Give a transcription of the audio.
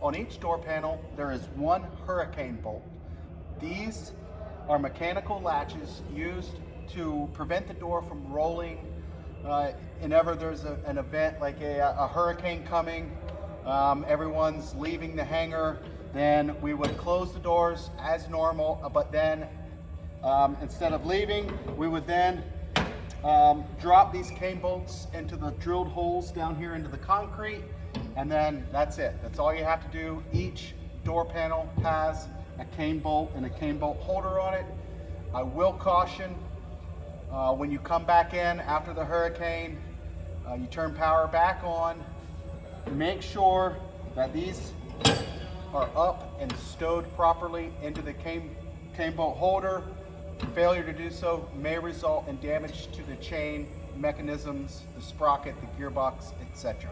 on each door panel, there is one hurricane bolt. These are mechanical latches used to prevent the door from rolling whenever there's an event like a hurricane coming, everyone's leaving the hangar, then we would close the doors as normal, but then instead of leaving, we would then drop these cane bolts into the drilled holes down here into the concrete, and then that's it. That's all you have to do. Each door panel has a cane bolt and a cane bolt holder on it. I will caution, when you come back in after the hurricane, you turn power back on, make sure that these are up and stowed properly into the cane bolt holder. Failure to do so may result in damage to the chain mechanisms, the sprocket, the gearbox, etc.